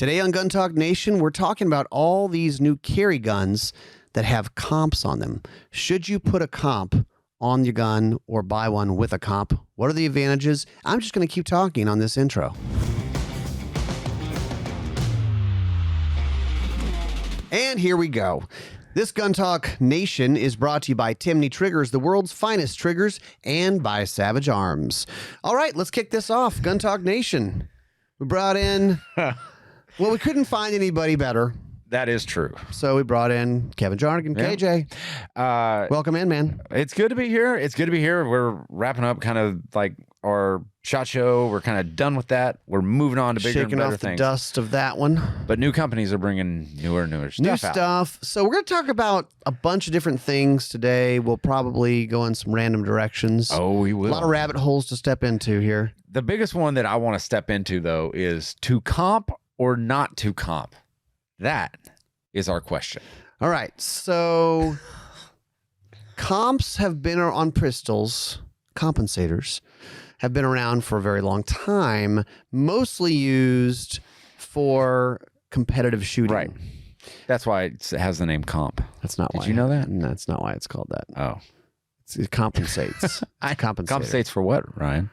Today on Gun Talk Nation, we're talking about all these new carry guns that have comps on them. Should you put a comp on your gun or buy one with a comp? What are the advantages? I'm just going to keep talking on this intro. And here we go. This Gun Talk Nation is brought to you by Timney Triggers, the world's finest triggers, and by Savage Arms. All right, let's kick this off. Gun Talk Nation. We brought in... Well, we couldn't find anybody better. That is true. So we brought in Kevin Jarnagin. Yeah. KJ, welcome in, man. It's good to be here. It's good to be here. We're wrapping up kind of like our SHOT Show. We're kind of done with that. We're moving on to bigger and better things. Shaking off the dust of that one. But new companies are bringing newer stuff New out. stuff. So we're going to talk about a bunch of different things today. We'll probably go in some random directions. Oh, we will. A lot of rabbit holes to step into here. The biggest one that I want to step into, though, is to comp or not to comp? That is our question. All right. So comps have been on pistols, compensators have been around for a very long time, mostly used for competitive shooting. Right. That's why it has the name comp. That's not why. Did you know that? That's not why it's called that. Oh. It compensates. Compensates for what, Ryan?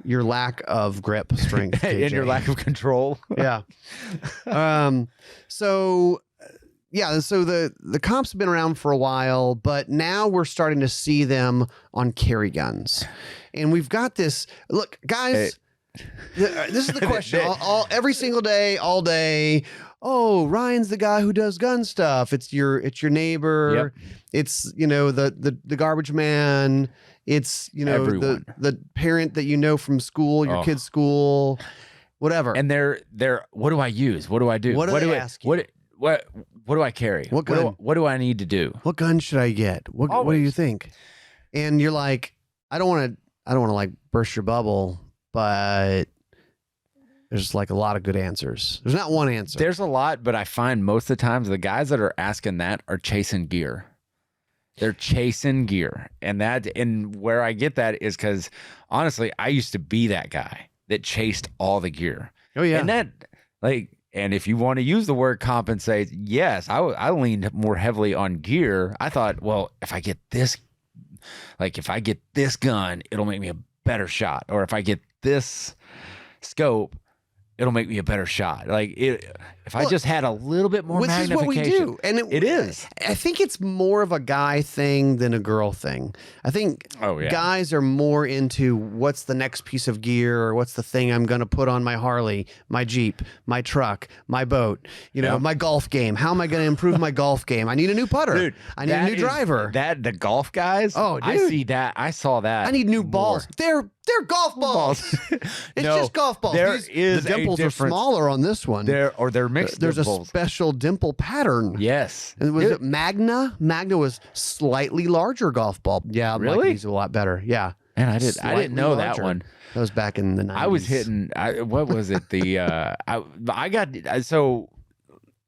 Your lack of grip strength. And your lack of control. Yeah. So the comps have been around for a while, but now we're starting to see them on carry guns. And we've got this, look, guys, this is the question every single day, all day. Oh, Ryan's the guy who does gun stuff. It's your neighbor. Yep. It's, the garbage man. It's, everyone. the parent that you know from school, your kid's school, whatever. And they're what do I use? What do I do? What do they ask you? What do I carry? What gun? What do I need to do? What gun should I get? What do you think? And you're like, I don't want to like burst your bubble, but there's like a lot of good answers. There's not one answer. There's a lot, but I find most of the times the guys that are asking that are chasing gear. They're chasing gear. And where I get that is because honestly, I used to be that guy that chased all the gear. Oh yeah. And if you want to use the word compensate, yes, I leaned more heavily on gear. I thought, well, if I get this gun, it'll make me a better shot. Or if I get this scope, it'll make me a better shot. If I just had a little bit more magnification. This is what we do. And it is. I think it's more of a guy thing than a girl thing. I think guys are more into what's the next piece of gear or what's the thing I'm going to put on my Harley, my Jeep, my truck, my boat, my golf game. How am I going to improve my golf game? I need a new putter. Dude, I need a new driver. The golf guys. Oh, dude. I see that. I saw that. I need new balls. They're golf balls. It's just golf balls. The dimples are smaller on this one. They're mixed. There's dimples. a special dimple pattern. Yes. And was it Magna? Magna was slightly larger golf ball. Yeah, really? Like these a lot better. Yeah. And I didn't know that one. That was back in the 90s. I was hitting. What was it? So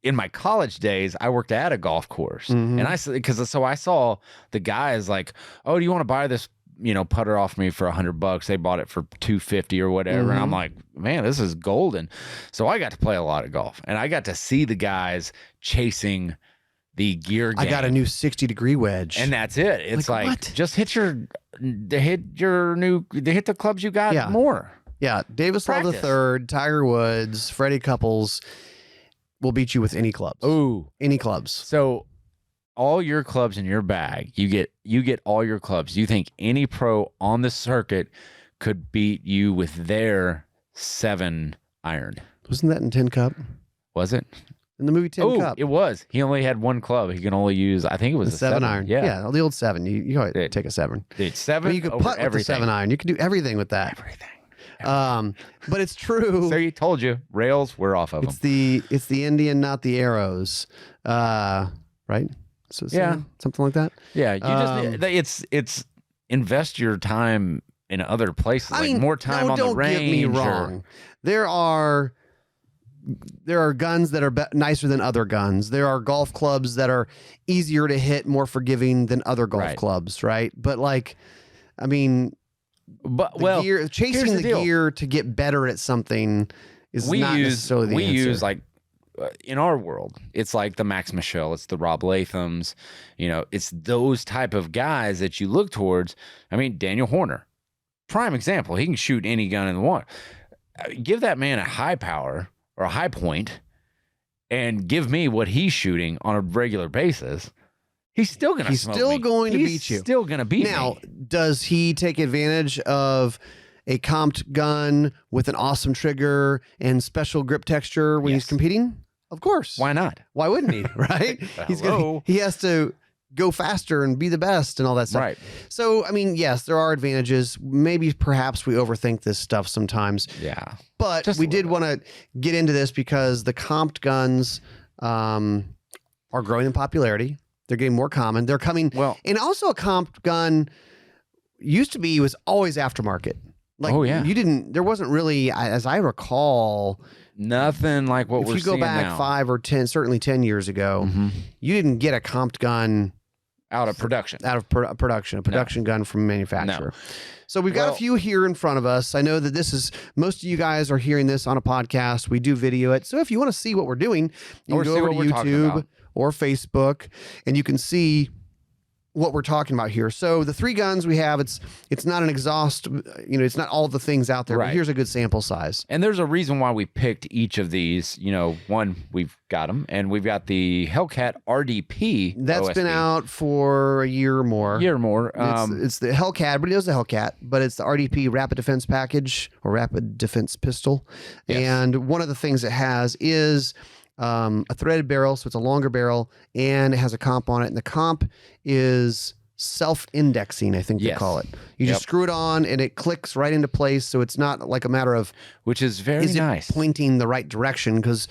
in my college days, I worked at a golf course, and I saw the guys like, oh, do you want to buy this? Putter off me for $100. They bought it for $250 or whatever. And I'm like, man, this is golden. So I got to play a lot of golf and I got to see the guys chasing the gear game. I got a new 60-degree wedge. And that's it. It's like just hit the clubs you got more. Yeah. Davis Love III, Tiger Woods, Freddie Couples will beat you with any clubs. Ooh. Any clubs. So all your clubs in your bag, you get all your clubs. You think any pro on the circuit could beat you with their 7 iron? Wasn't that in Tin Cup? Was it? In the movie Tin Cup. It was. He only had one club. He can only use, I think it was a 7 iron. Yeah, the old 7. You always take a 7. Dude, 7 you could putt with the 7 iron. You could do everything with that. Everything. But it's true. So he told you, rails, we're off of them. It's the Indian, not the arrows. Right? So something like that. Yeah, you just it's invest your time in other places, more time on the range. Don't get me wrong. There are guns that are nicer than other guns. There are golf clubs that are easier to hit, more forgiving than other golf clubs, right? But chasing the gear to get better at something is we not necessarily the answer. use like in our world, it's like the Max Michel, it's the Rob Lathams, it's those type of guys that you look towards. I mean, Daniel Horner, prime example. He can shoot any gun in the water. Give that man a high power or a high point and give me what he's shooting on a regular basis. He's still going to beat you. He's still going to beat me. Now, does he take advantage of a comped gun with an awesome trigger and special grip texture when he's competing? Of course. Why not? Why wouldn't he? Right? He has to go faster and be the best and all that stuff. Right. So, I mean, yes, there are advantages. Maybe perhaps we overthink this stuff sometimes. Yeah. But we did want to get into this because the comped guns are growing in popularity. They're getting more common. They're coming. Well, and also a comped gun was always aftermarket. Like, there wasn't really, as I recall, nothing like what we're seeing now. If you go back 5 or 10, certainly 10 years ago, you didn't get a comped gun out of production. A production gun from a manufacturer. No. So we've got a few here in front of us. I know that most of you guys are hearing this on a podcast. We do video it. So if you want to see what we're doing, you can go over to YouTube or Facebook, and you can see what we're talking about here. So the 3 guns we have, it's not an exhaust, it's not all the things out there, but here's a good sample size. And there's a reason why we picked each of these. One, we've got them, and we've got the Hellcat RDP. That's OSB. been out for a year or more. It's the Hellcat, but it is a Hellcat, but it's the RDP Rapid Defense Package or Rapid Defense Pistol. Yes. And one of the things it has is a threaded barrel, so it's a longer barrel, and it has a comp on it. And the comp is self-indexing, I think they call it. You just screw it on, and it clicks right into place, so it's not like a matter of... Which is very nice. Pointing the right direction, because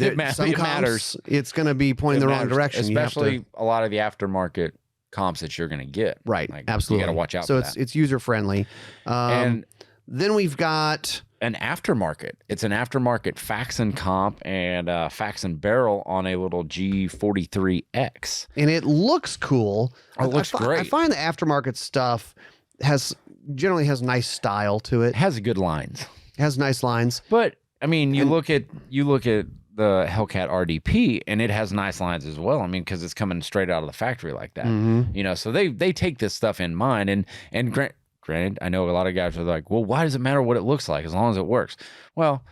it matters. It's going to be pointing the wrong direction. Especially a lot of the aftermarket comps that you're going to get. Right, absolutely. You got to watch out for that. So it's user-friendly. And then we've got... an aftermarket. It's an aftermarket Faxon comp and Faxon barrel on a little G43X. And it looks cool. It looks great. I find the aftermarket stuff generally has nice style to it. It has good lines. It has nice lines. But I mean, you look at the Hellcat RDP, and it has nice lines as well. I mean, because it's coming straight out of the factory like that. So they take this stuff in mind, and granted, I know a lot of guys are like, well, why does it matter what it looks like as long as it works? Well,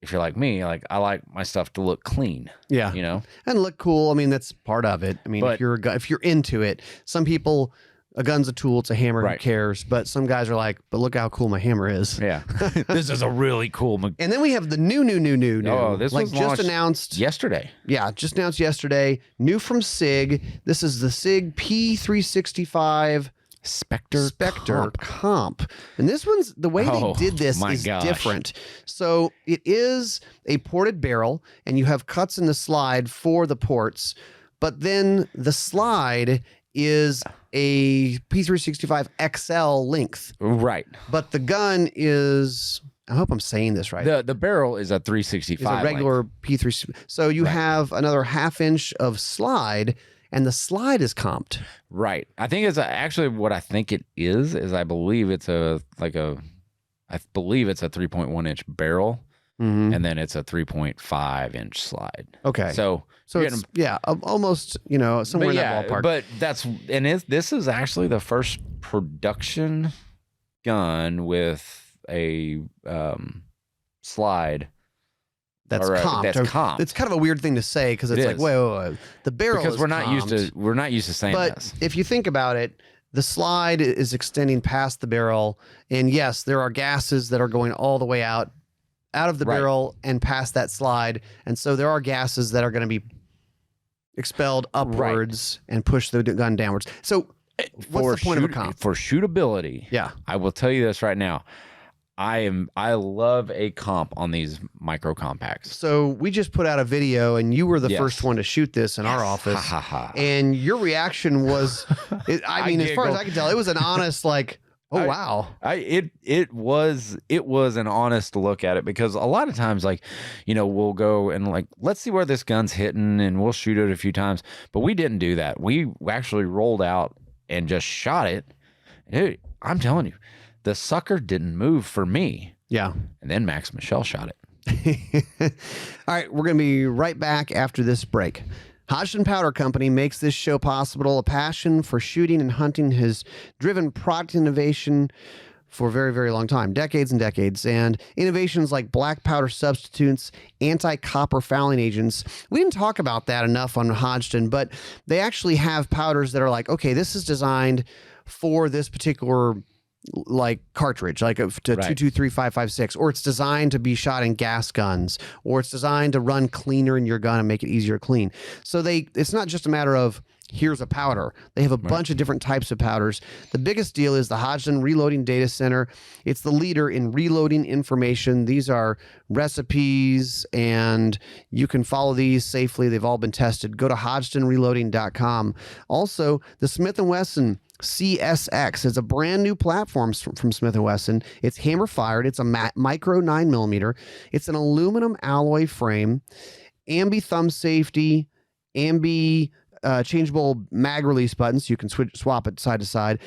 if you're like me, I like my stuff to look clean. Yeah. And look cool. I mean, that's part of it. I mean, but, if you're into it, some people, a gun's a tool, it's a hammer, who cares? But some guys are like, but look how cool my hammer is. Yeah. This is a really cool. And then we have the new. Oh, this was just announced yesterday. Yeah, just announced yesterday. New from SIG. This is the SIG P365 Spectre Comp. And this one's, the way they did this is different. So it is a ported barrel, and you have cuts in the slide for the ports, but then the slide is a P365XL length. Right. But the gun is, I hope I'm saying this right. The barrel is a 365. It's a regular P3. So you have another 1/2 inch of slide, and the slide is comped. Right. I think it's actually what I think it is I believe it's a 3.1 inch barrel, and then it's a 3.5 inch slide. Okay. So it's, almost, somewhere in that ballpark. But this is actually the first production gun with a slide. That's comped. It's kind of a weird thing to say, because it's like, wait. The barrel because is we're not used to saying this. But if you think about it, the slide is extending past the barrel, and yes, there are gases that are going all the way out of the barrel and past that slide, and so there are gases that are going to be expelled upwards and push the gun downwards. So what's the point of a comp? For shootability, I will tell you this right now. I love a comp on these micro compacts. So we just put out a video, and you were the first one to shoot this in our office. And your reaction was, I mean, as far as I can tell, it was an honest, like, oh, wow. It was an honest look at it, because a lot of times, like, we'll go and like, let's see where this gun's hitting, and we'll shoot it a few times. But we didn't do that. We actually rolled out and just shot it. Dude, I'm telling you, the sucker didn't move for me. Yeah. And then Max Michel shot it. All right, we're going to be right back after this break. Hodgdon Powder Company makes this show possible. A passion for shooting and hunting has driven product innovation for a very, very long time, decades and decades. And innovations like black powder substitutes, anti-copper fouling agents. We didn't talk about that enough on Hodgdon, but they actually have powders that are like, okay, this is designed for this particular like cartridge, like a 223.556, or it's designed to be shot in gas guns, or it's designed to run cleaner in your gun and make it easier to clean. So it's not just a matter of here's a powder. They have a bunch of different types of powders. The biggest deal is the Hodgdon Reloading Data Center. It's the leader in reloading information. These are recipes, and you can follow these safely. They've all been tested. Go to hodgstonreloading.com. Also, the Smith Wesson CSX is a brand new platform from Smith Wesson. It's hammer fired. It's a micro 9mm. It's an aluminum alloy frame, ambi thumb safety, ambi changeable mag release buttons. You can swap it side to side,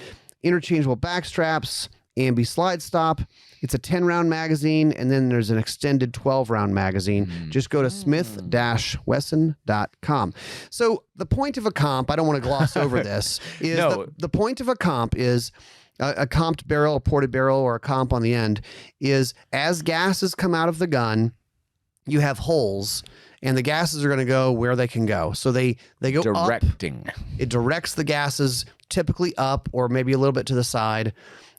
interchangeable back straps, ambi slide stop. It's a 10-round magazine, and then there's an extended 12-round magazine. Just go to smith-wesson.com. So the point of a comp, I don't want to gloss over this, is the point of a comp is a comped barrel, a ported barrel, or a comp on the end, is as gases come out of the gun, you have holes, and the gases are going to go where they can go. So they go directing. Up. It directs the gases typically up or maybe a little bit to the side,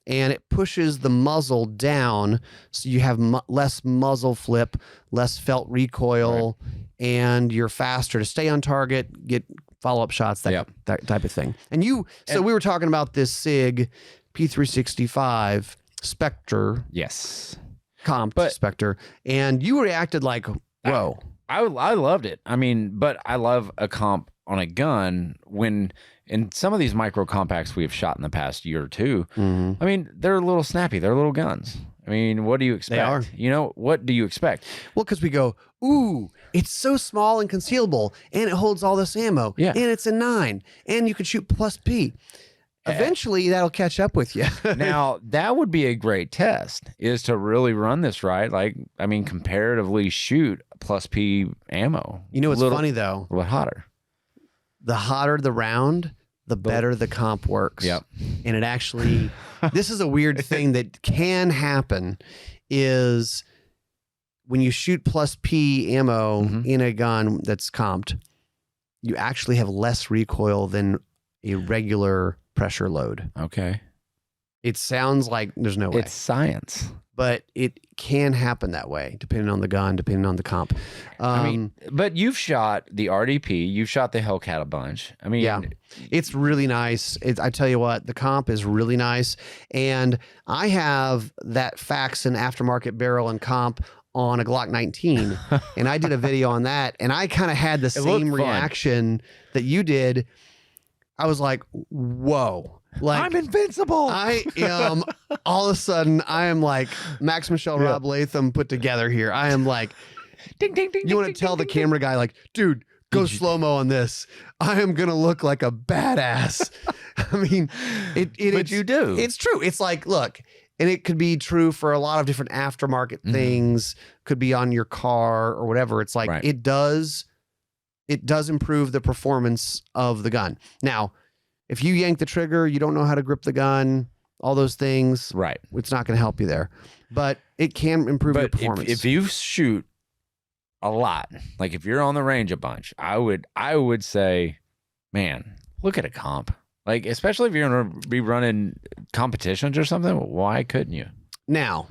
and it pushes the muzzle down, so you have less muzzle flip, less felt recoil, and you're faster to stay on target, get follow-up shots, that type of thing. And we were talking about this SIG P365 Spectre. Yes. Comp Spectre, and you reacted like, whoa. I loved it. I mean, but I love a comp on a gun when in some of these micro compacts we have shot in the past year or two. I mean, they're a little snappy. They're little guns. I mean, what do you expect? They are. You know, what do you expect? Well, because we go, ooh, it's so small and concealable, and it holds all this ammo, and it's a 9, and you can shoot plus P. Eventually, that'll catch up with you. Now, that would be a great test, is to really run this right. Like, I mean, comparatively shoot plus P ammo. You know what's funny, though? A little hotter. The hotter the round, the better the comp works. Yep. And it actually, this is a weird thing that can happen, is when you shoot plus P ammo in a gun that's comped, you actually have less recoil than a regular pressure load. Okay. It sounds like there's no way. It's science. But it can happen that way, depending on the gun, depending on the comp. I mean, but you've shot the RDP, you've shot the Hellcat a bunch. I mean, yeah, it's really nice. I tell you what, the comp is really nice. And I have that Faxon aftermarket barrel and comp on a Glock 19. And I did a video on that. And I kind of had the same reaction that you did. I was like, whoa. Like, I'm invincible. I am all of a sudden, I am like Max Michel, Rob Latham put together here. I am like, ding, ding, ding. You want to tell the camera guy, like, dude, go slow-mo on this. I am going to look like a badass. I mean, but you do. It's true. It's like, look, and it could be true for a lot of different aftermarket things, could be on your car or whatever. It's like, it does improve the performance of the gun. Now, if you yank the trigger, you don't know how to grip the gun, all those things, it's not going to help you there. But it can improve your performance. If you shoot a lot, like if you're on the range a bunch, I would say, man, look at a comp. Like, especially if you're going to be running competitions or something, why couldn't you? Now,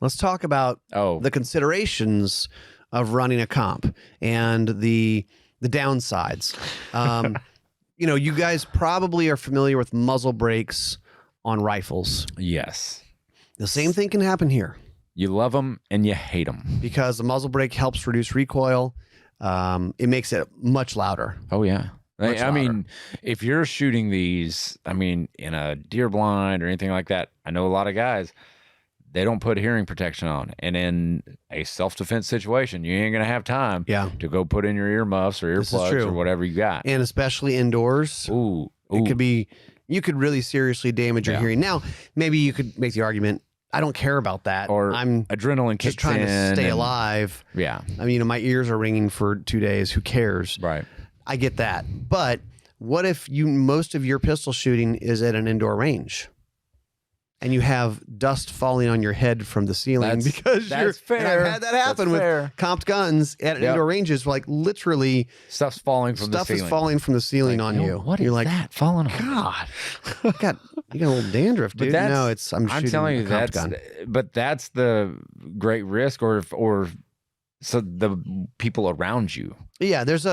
let's talk about the considerations of running a comp and the downsides. You know, you guys probably are familiar with muzzle brakes on rifles. Yes. The same thing can happen here. You love them and you hate them. Because the muzzle brake helps reduce recoil. It makes it much louder. Oh, yeah. I mean, if you're shooting these, I mean, in a deer blind or anything like that, I know a lot of guys, they don't put hearing protection on. And in a self-defense situation, you ain't going to have time to go put in your earmuffs or earplugs or whatever you got. And especially indoors. Ooh. It could be, you could really seriously damage your hearing. Now, maybe you could make the argument, I don't care about that. Or I'm adrenaline kicks just trying to stay in alive. Yeah. I mean, my ears are ringing for 2 days. Who cares? Right. I get that. But what if most of your pistol shooting is at an indoor range? And you have dust falling on your head from the ceiling because you're. Fair. And I've had that happen with comped guns at indoor ranges. Like literally, stuff's falling from the ceiling. Stuff is falling from the ceiling on you. What you're is like, that falling on? God, you got a little dandruff, dude. No, I'm shooting telling you a comped gun. But that's the great risk, or so the people around you. Yeah, there's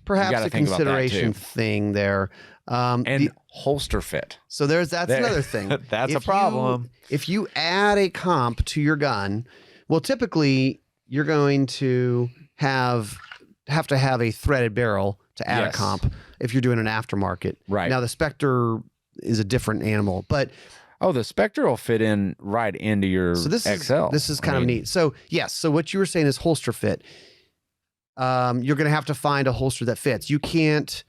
perhaps a consideration thing there. And holster fit. So that's another thing. That's a problem. If you add a comp to your gun, well, typically you're going to have to have a threaded barrel to add a comp if you're doing an aftermarket. Right. Now the Spectre is a different animal, but the Spectre will fit in right into your XL. This is kind of neat. So yes, so what you were saying is holster fit. You're going to have to find a holster that fits. You can't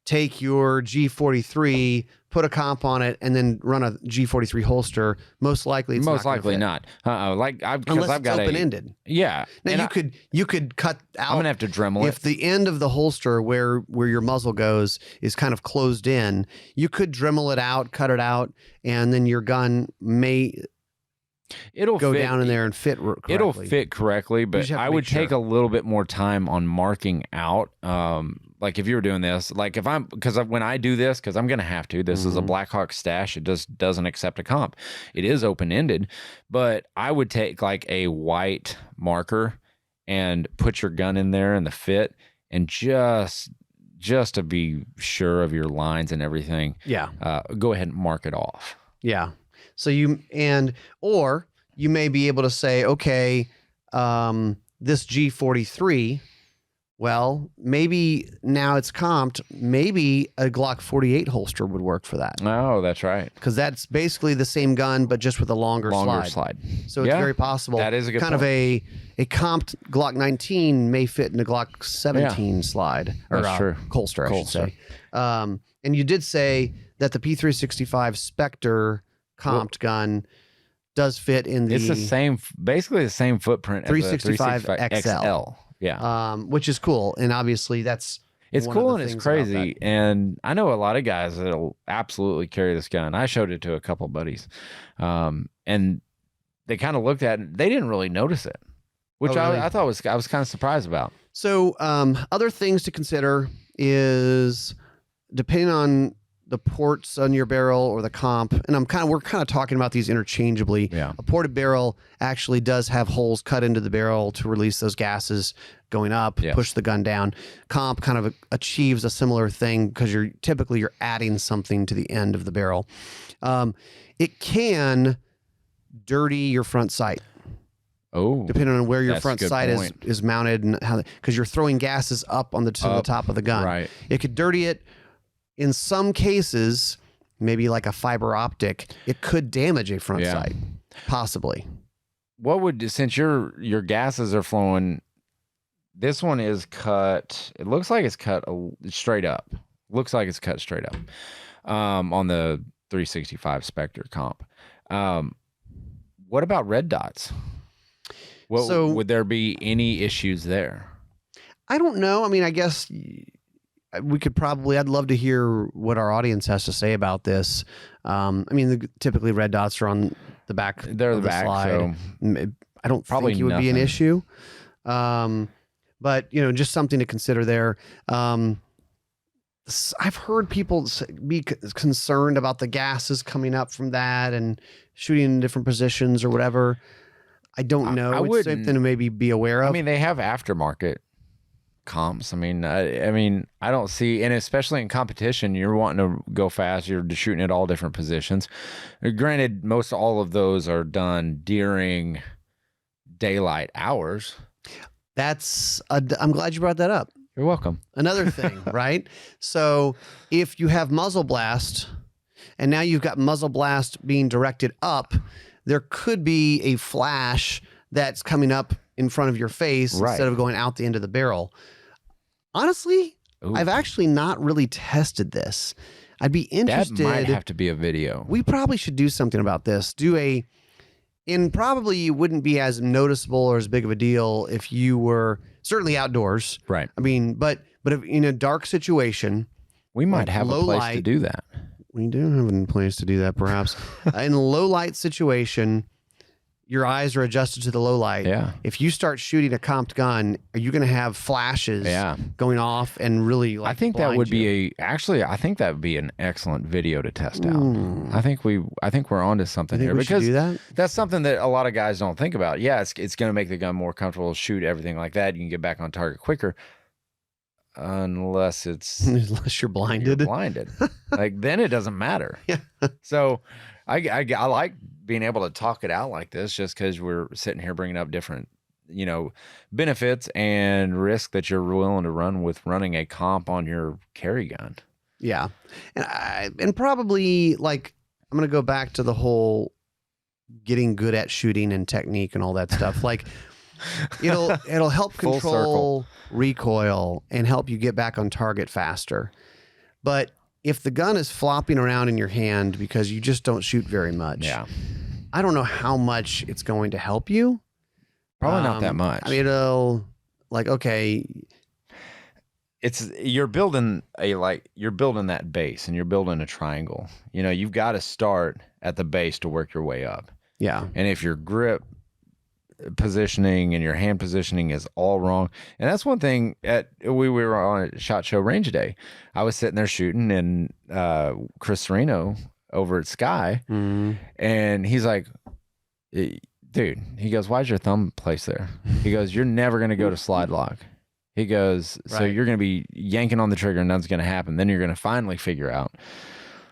take your G43, put a comp on it, and then run a G43 holster. Most likely, it's not. Unless I've got open-ended. Yeah. Now you could cut out. I'm gonna have to Dremel it. If the end of the holster where your muzzle goes is kind of closed in, you could Dremel it out, cut it out, and then your gun may. It'll go fit, down in there and fit correctly. It'll fit correctly, but I would take a little bit more time on marking out. Like if you were doing this, like because when I do this, because I'm going to have to, this is a Blackhawk stash. It just doesn't accept a comp. It is open-ended, but I would take like a white marker and put your gun in there and the fit, and just to be sure of your lines and everything. Yeah. Go ahead and mark it off. Yeah. So or you may be able to say, okay, this G43, well, maybe now it's comped. Maybe a Glock 48 holster would work for that. Oh, that's right. Because that's basically the same gun, but just with a longer slide. So it's very possible. That is a good kind point. of a comped Glock 19 may fit in a Glock 17 slide or holster, I should say. And you did say that the P365 Spectre comped gun does fit in the. It's basically the same footprint 365 as the 365 XL. Yeah. Which is cool. And obviously it's cool and it's crazy. And I know a lot of guys that'll absolutely carry this gun. I showed it to a couple buddies. And they kind of looked at it. They didn't really notice it, which really? I thought I was kind of surprised about. So other things to consider is depending on the ports on your barrel or the comp, and we're kind of talking about these interchangeably. Yeah. A ported barrel actually does have holes cut into the barrel to release those gases going up, push the gun down. Comp kind of achieves a similar thing because you're typically adding something to the end of the barrel. It can dirty your front sight. Oh, depending on where your front sight is mounted and how, because you're throwing gases up on to the top of the gun. Right. It could dirty it. In some cases, maybe like a fiber optic, it could damage a front sight, possibly. Since your gases are flowing, this one is cut. It looks like it's cut straight up. On the 365 Spectre Comp. What about red dots? Would there be any issues there? I don't know. I mean, I guess we could I'd love to hear what our audience has to say about this. I mean, typically red dots are on the back. They're of the back, slide. so I don't think it would be an issue. But just something to consider there. I've heard people be concerned about the gases coming up from that and shooting in different positions or whatever. I don't know. It's something to maybe be aware of. I mean, they have aftermarket comps. I mean, I don't see, and especially in competition, you're wanting to go fast. You're shooting at all different positions. Granted, most all of those are done during daylight hours. I'm glad you brought that up. You're welcome. Another thing, right? So if you have muzzle blast, and now you've got muzzle blast being directed up, there could be a flash that's coming up in front of your face instead of going out the end of the barrel. Honestly, I've actually not really tested this. I'd be interested. That might have to be a video. We probably should do something about this. Do a And probably you wouldn't be as noticeable or as big of a deal if you were certainly outdoors. Right. I mean, but if in a dark situation, We might have a place to light, do that. We do have a place to do that, perhaps. In a low light situation, your eyes are adjusted to the low light. Yeah. If you start shooting a comped gun, are you going to have flashes going off and really like I think that would be I think that would be an excellent video to test out. I think we're onto something here, because do that? That's something that a lot of guys don't think about. Yeah, it's going to make the gun more comfortable to shoot, everything like that. You can get back on target quicker. Unless you're blinded. Like, then it doesn't matter. Yeah. So I like being able to talk it out like this, just because we're sitting here bringing up different, benefits and risk that you're willing to run with running a comp on your carry gun. Yeah. And probably, like, I'm going to go back to the whole getting good at shooting and technique and all that stuff. Like, it'll help control recoil and help you get back on target faster. But if the gun is flopping around in your hand because you just don't shoot very much, I don't know how much it's going to help you. Probably not that much. I mean, it'll, like, okay, you're building that base, and you're building a triangle. You've got to start at the base to work your way up. Yeah. And if your grip positioning and your hand positioning is all wrong, and that's one thing. We were on a SHOT Show range day. I was sitting there shooting, and Chris Sereno over at Sky, and he's like, dude, he goes, why's your thumb placed there? He goes, you're never going to go to slide lock. He goes, so you're going to be yanking on the trigger and nothing's going to happen. Then you're going to finally figure out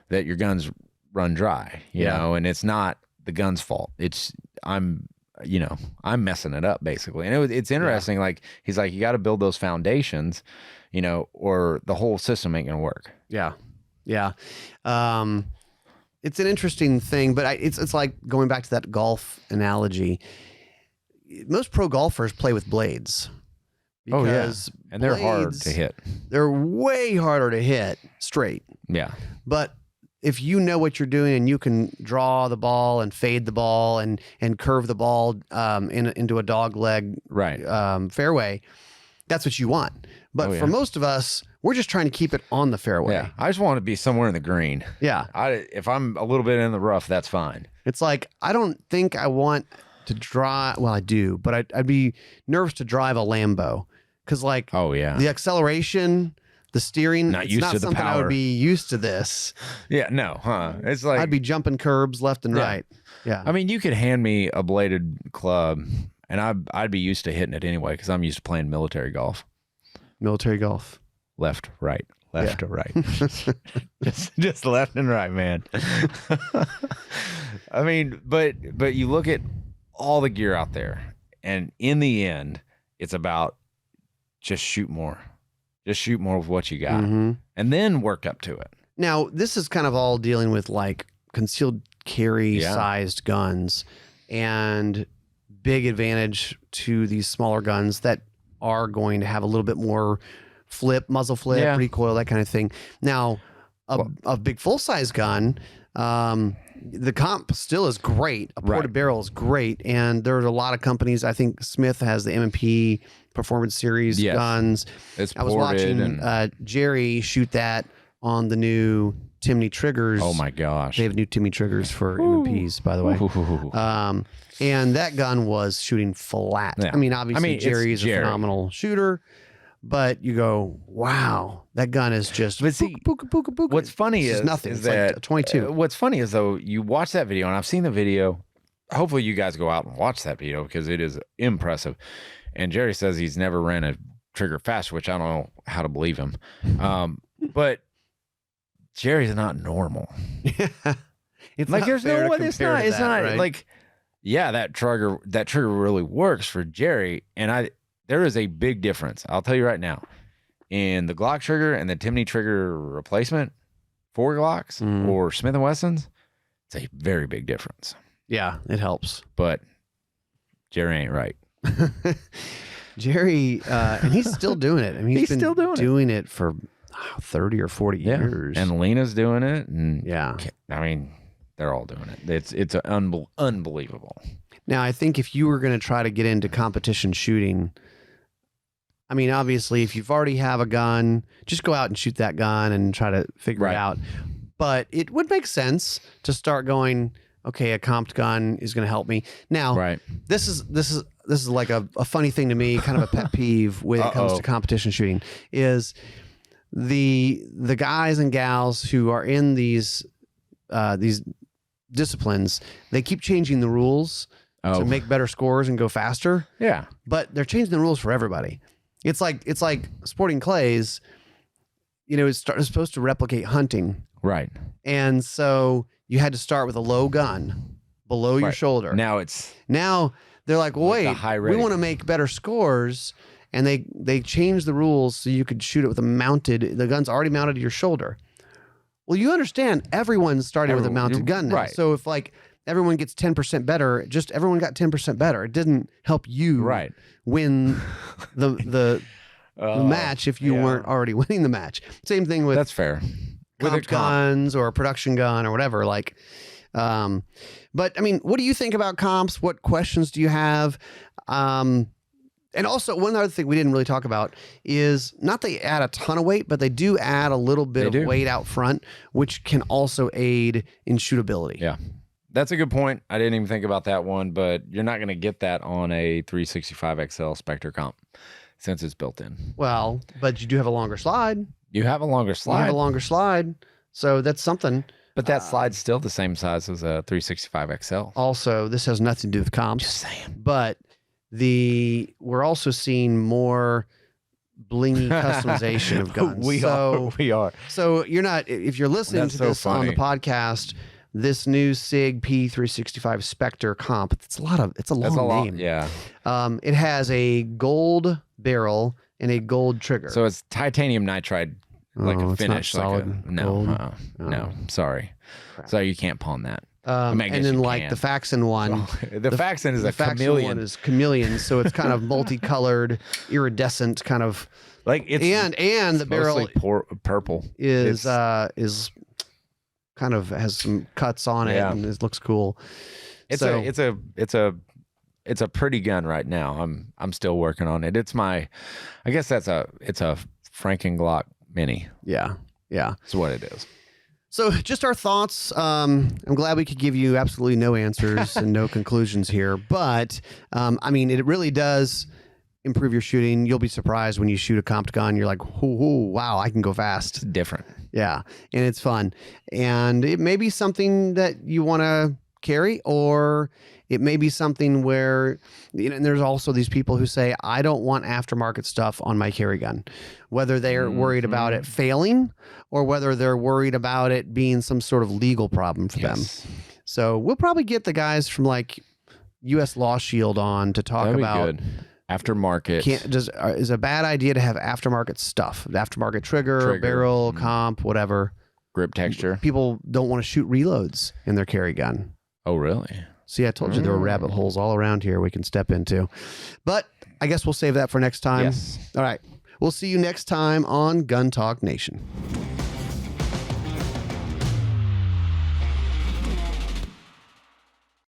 that your guns run dry, you know, and it's not the gun's fault. I'm messing it up, basically. And it's interesting. Like, he's like, you got to build those foundations, or the whole system ain't going to work. Yeah. Yeah. It's an interesting thing, but it's like going back to that golf analogy. Most pro golfers play with blades. Because and they're hard to hit. They're way harder to hit straight. Yeah. But if you know what you're doing and you can draw the ball and fade the ball and curve the ball into a dog leg fairway, that's what you want. But for most of us, we're just trying to keep it on the fairway. Yeah, I just want to be somewhere in the green. Yeah. If I'm a little bit in the rough, that's fine. It's like, I don't think I want to drive. Well, I do, but I'd be nervous to drive a Lambo because, like, the acceleration, the steering, it's not something I would be used to this. Yeah, no, huh? It's like I'd be jumping curbs left and right. Yeah. I mean, you could hand me a bladed club, and I'd be used to hitting it anyway because I'm used to playing military golf. Military golf. Left, right, left to right. just left and right, man. I mean, but you look at all the gear out there, and in the end, it's about just shoot more. Just shoot more of what you got, and then work up to it. Now, this is kind of all dealing with, like, concealed carry sized guns, and big advantage to these smaller guns that are going to have a little bit more muzzle flip, recoil, that kind of thing. Now, a big full-size gun, the comp still is great. A ported barrel is great, and there are a lot of companies. I think Smith has the M&P Performance Series guns. I was watching Jerry shoot that on the new Timney Triggers. Oh my gosh. They have new Timney Triggers for M&Ps, by the way. And that gun was shooting flat. Yeah. I mean, obviously Jerry is a phenomenal shooter, but you go, wow, that gun is just puka. What's funny is nothing. It's that like 22. What's funny is, though, you watch that video, and I've seen the video. Hopefully you guys go out and watch that video because it is impressive. And Jerry says he's never ran a trigger faster, which I don't know how to believe him. But Jerry's not normal. It's like, not there's no way. It's not right? Like, that trigger really works for Jerry. And there is a big difference. I'll tell you right now, in the Glock trigger and the Timney trigger replacement for Glocks or Smith Wessons, it's a very big difference. Yeah, it helps. But Jerry ain't right. Jerry, and he's still doing it. I mean, he's been still doing it for 30 or 40 years. And Lena's doing it. And yeah, I mean, They're all doing it. It's unbelievable. Now, I think if you were going to try to get into competition shooting, I mean, obviously, if you've already have a gun, just go out and shoot that gun and try to figure it out. But it would make sense to start going, okay, a comped gun is going to help me. Now, this is like a funny thing to me, kind of a pet peeve when it comes to competition shooting, is the guys and gals who are in these disciplines, they keep changing the rules to make better scores and go faster. Yeah. But they're changing the rules for everybody. It's like sporting clays, you know, it's supposed to replicate hunting. Right. And so you had to start with a low gun below your shoulder. Now they're like, well, wait, we want to make better scores. And they changed the rules so you could shoot it with the gun's already mounted to your shoulder. Well, you understand everyone's starting with a mounted gun now. So if like everyone gets 10% better, just everyone got 10% better. It didn't help you win the match if you weren't already winning the match. Same thing with that's fair. With guns or a production gun or whatever. Like, but I mean, what do you think about comps? What questions do you have? And also, one other thing we didn't really talk about is not they add a ton of weight, but they do add a little bit of weight out front, which can also aid in shootability. Yeah, that's a good point. I didn't even think about that one, but you're not going to get that on a 365XL Spectre Comp since it's built in. Well, but you do have a longer slide. You have a longer slide. You have a longer slide, so that's something. But that slide's still the same size as a 365XL. Also, this has nothing to do with comps. Just saying. But we're also seeing more blingy customization of guns. We are. So you're not, if you're listening to this on the podcast, this new SIG P365 Spectre Comp, it's a long name. Yeah. It has a gold barrel and a gold trigger. So it's titanium nitride, like a finish. No, sorry. Crap. So you can't pawn that. And then like the Faxon one, the Faxon is a chameleon. One is chameleon, so it's kind of multicolored, iridescent kind of like it's and the barrel purple is kind of has some cuts on it and it looks cool. It's a pretty gun right now. I'm still working on it. It's a Franken Glock Mini. Yeah. That's what it is. So just our thoughts. I'm glad we could give you absolutely no answers and no conclusions here. But, I mean, it really does improve your shooting. You'll be surprised when you shoot a comped gun. You're like, ooh, wow, I can go fast. It's different. Yeah, and it's fun. And it may be something that you want to carry, or it may be something where, you know, and there's also these people who say, I don't want aftermarket stuff on my carry gun, whether they're worried about it failing or whether they're worried about it being some sort of legal problem for them. So we'll probably get the guys from like U.S. Law Shield on to talk about aftermarket. Is a bad idea to have aftermarket stuff, the aftermarket trigger, barrel, comp, whatever. Grip texture. People don't want to shoot reloads in their carry gun. Oh, really? See, I told you there were rabbit holes all around here we can step into. But I guess we'll save that for next time. Yes. All right. We'll see you next time on Gun Talk Nation.